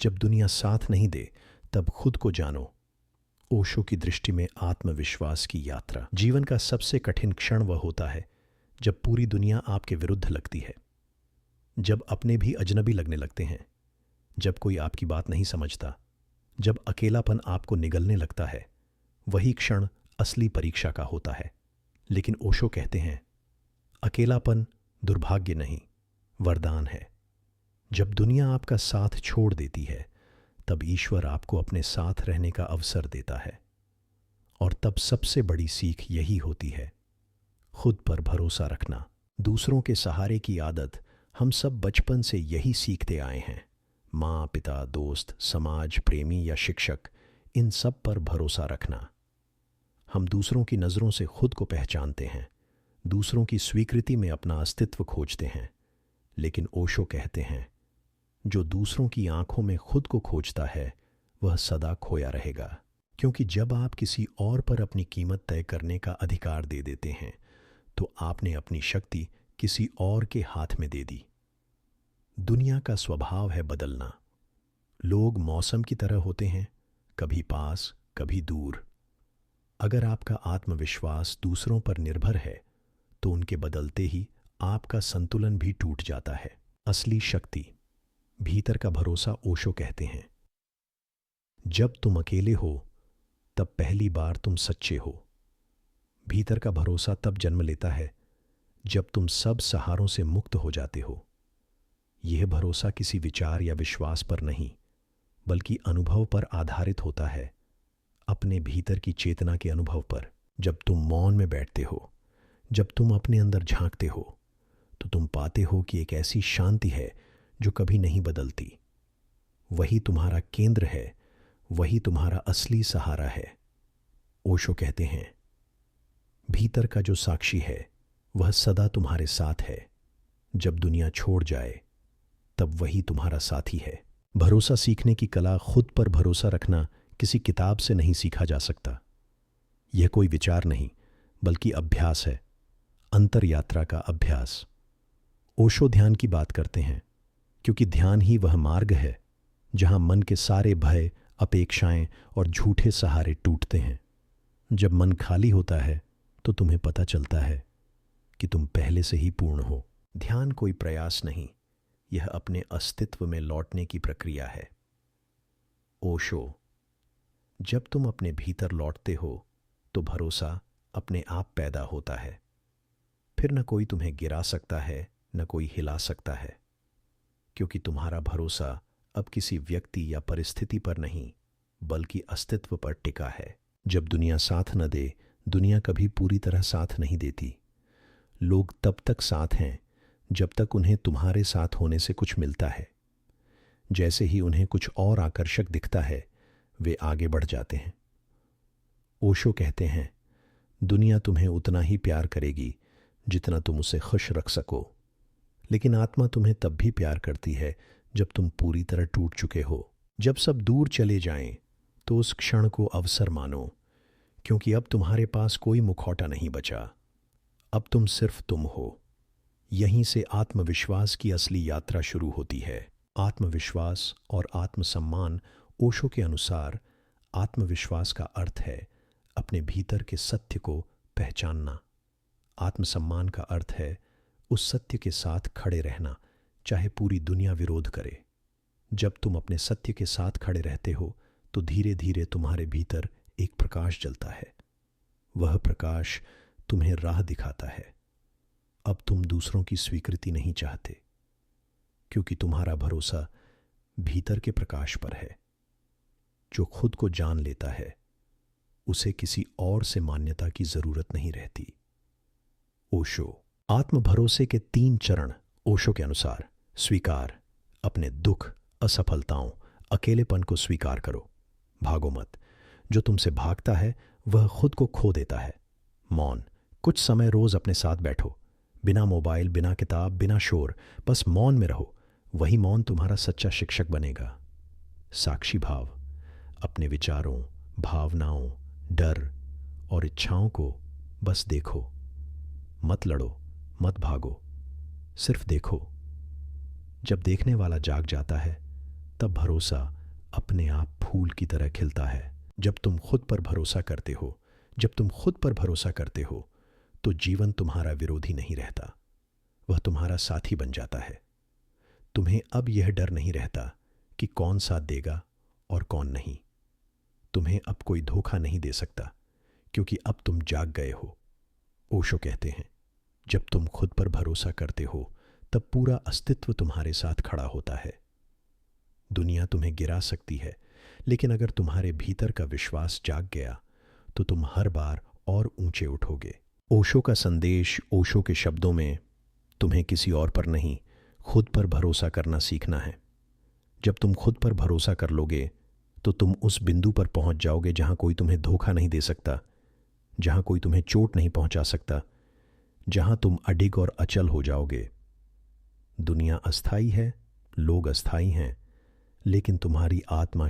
जब दुनिया साथ नहीं दे तब खुद को जानो। ओशो की दृष्टि में आत्मविश्वास की यात्रा। जीवन का सबसे कठिन क्षण वह होता है जब पूरी दुनिया आपके विरुद्ध लगती है, जब अपने भी अजनबी लगने लगते हैं, जब कोई आपकी बात नहीं समझता, जब अकेलापन आपको निगलने लगता है। वही क्षण असली परीक्षा का होता है। लेकिन ओशो कहते हैं, अकेलापन दुर्भाग्य नहीं, वरदान है। जब दुनिया आपका साथ छोड़ देती है तब ईश्वर आपको अपने साथ रहने का अवसर देता है। और तब सबसे बड़ी सीख यही होती है, खुद पर भरोसा रखना। दूसरों के सहारे की आदत हम सब बचपन से यही सीखते आए हैं। माँ, पिता, दोस्त, समाज, प्रेमी या शिक्षक, इन सब पर भरोसा रखना। हम दूसरों की नज़रों से खुद को पहचानते हैं, दूसरों की स्वीकृति में अपना अस्तित्व खोजते हैं। लेकिन ओशो कहते हैं, जो दूसरों की आंखों में खुद को खोजता है वह सदा खोया रहेगा। क्योंकि जब आप किसी और पर अपनी कीमत तय करने का अधिकार दे देते हैं तो आपने अपनी शक्ति किसी और के हाथ में दे दी। दुनिया का स्वभाव है बदलना। लोग मौसम की तरह होते हैं, कभी पास कभी दूर। अगर आपका आत्मविश्वास दूसरों पर निर्भर है तो उनके बदलते ही आपका संतुलन भी टूट जाता है। असली शक्ति भीतर का भरोसा। ओशो कहते हैं, जब तुम अकेले हो तब पहली बार तुम सच्चे हो। भीतर का भरोसा तब जन्म लेता है जब तुम सब सहारों से मुक्त हो जाते हो। यह भरोसा किसी विचार या विश्वास पर नहीं बल्कि अनुभव पर आधारित होता है, अपने भीतर की चेतना के अनुभव पर। जब तुम मौन में बैठते हो, जब तुम अपने अंदर झांकते हो, तो तुम पाते हो कि एक ऐसी शांति है जो कभी नहीं बदलती। वही तुम्हारा केंद्र है, वही तुम्हारा असली सहारा है। ओशो कहते हैं, भीतर का जो साक्षी है वह सदा तुम्हारे साथ है। जब दुनिया छोड़ जाए तब वही तुम्हारा साथी है। भरोसा सीखने की कला। खुद पर भरोसा रखना किसी किताब से नहीं सीखा जा सकता। यह कोई विचार नहीं बल्कि अभ्यास है, अंतर यात्रा का अभ्यास। ओशो ध्यान की बात करते हैं क्योंकि ध्यान ही वह मार्ग है जहां मन के सारे भय, अपेक्षाएं और झूठे सहारे टूटते हैं। जब मन खाली होता है तो तुम्हें पता चलता है कि तुम पहले से ही पूर्ण हो। ध्यान कोई प्रयास नहीं, यह अपने अस्तित्व में लौटने की प्रक्रिया है। ओशो, जब तुम अपने भीतर लौटते हो तो भरोसा अपने आप पैदा होता है। फिर न कोई तुम्हें गिरा सकता है, न कोई हिला सकता है, क्योंकि तुम्हारा भरोसा अब किसी व्यक्ति या परिस्थिति पर नहीं बल्कि अस्तित्व पर टिका है। जब दुनिया साथ न दे, दुनिया कभी पूरी तरह साथ नहीं देती। लोग तब तक साथ हैं जब तक उन्हें तुम्हारे साथ होने से कुछ मिलता है। जैसे ही उन्हें कुछ और आकर्षक दिखता है वे आगे बढ़ जाते हैं। ओशो कहते हैं, दुनिया तुम्हें उतना ही प्यार करेगी जितना तुम उसे खुश रख सको, लेकिन आत्मा तुम्हें तब भी प्यार करती है जब तुम पूरी तरह टूट चुके हो। जब सब दूर चले जाएं तो उस क्षण को अवसर मानो, क्योंकि अब तुम्हारे पास कोई मुखौटा नहीं बचा। अब तुम सिर्फ तुम हो। यहीं से आत्मविश्वास की असली यात्रा शुरू होती है। आत्मविश्वास और आत्मसम्मान। ओशो के अनुसार आत्मविश्वास का अर्थ है अपने भीतर के सत्य को पहचानना। आत्मसम्मान का अर्थ है उस सत्य के साथ खड़े रहना चाहे पूरी दुनिया विरोध करे। जब तुम अपने सत्य के साथ खड़े रहते हो तो धीरे धीरे तुम्हारे भीतर एक प्रकाश जलता है। वह प्रकाश तुम्हें राह दिखाता है। अब तुम दूसरों की स्वीकृति नहीं चाहते, क्योंकि तुम्हारा भरोसा भीतर के प्रकाश पर है। जो खुद को जान लेता है उसे किसी और से मान्यता की जरूरत नहीं रहती। ओशो। आत्म भरोसे के 3 चरण। ओशो के अनुसार, स्वीकार। अपने दुख, असफलताओं, अकेलेपन को स्वीकार करो। भागो मत। जो तुमसे भागता है वह खुद को खो देता है। मौन। कुछ समय रोज अपने साथ बैठो, बिना मोबाइल, बिना किताब, बिना शोर, बस मौन में रहो। वही मौन तुम्हारा सच्चा शिक्षक बनेगा। साक्षी भाव। अपने विचारों, भावनाओं, डर और इच्छाओं को बस देखो। मत लड़ो, मत भागो, सिर्फ देखो। जब देखने वाला जाग जाता है तब भरोसा अपने आप फूल की तरह खिलता है। जब तुम खुद पर भरोसा करते हो, जब तुम खुद पर भरोसा करते हो, तो जीवन तुम्हारा विरोधी नहीं रहता, वह तुम्हारा साथी बन जाता है। तुम्हें अब यह डर नहीं रहता कि कौन साथ देगा और कौन नहीं। तुम्हें अब कोई धोखा नहीं दे सकता, क्योंकि अब तुम जाग गए हो। ओशो कहते हैं, जब तुम खुद पर भरोसा करते हो तब पूरा अस्तित्व तुम्हारे साथ खड़ा होता है। दुनिया तुम्हें गिरा सकती है, लेकिन अगर तुम्हारे भीतर का विश्वास जाग गया तो तुम हर बार और ऊंचे उठोगे। ओशो का संदेश, ओशो के शब्दों में, तुम्हें किसी और पर नहीं, खुद पर भरोसा करना सीखना है। जब तुम खुद पर भरोसा कर लोगे तो तुम उस बिंदु पर पहुंच जाओगे जहां कोई तुम्हें धोखा नहीं दे सकता, जहां कोई तुम्हें चोट नहीं पहुंचा सकता, जहां तुम अडिग और अचल हो जाओगे। दुनिया अस्थाई है, लोग अस्थाई हैं, लेकिन तुम्हारी आत्मा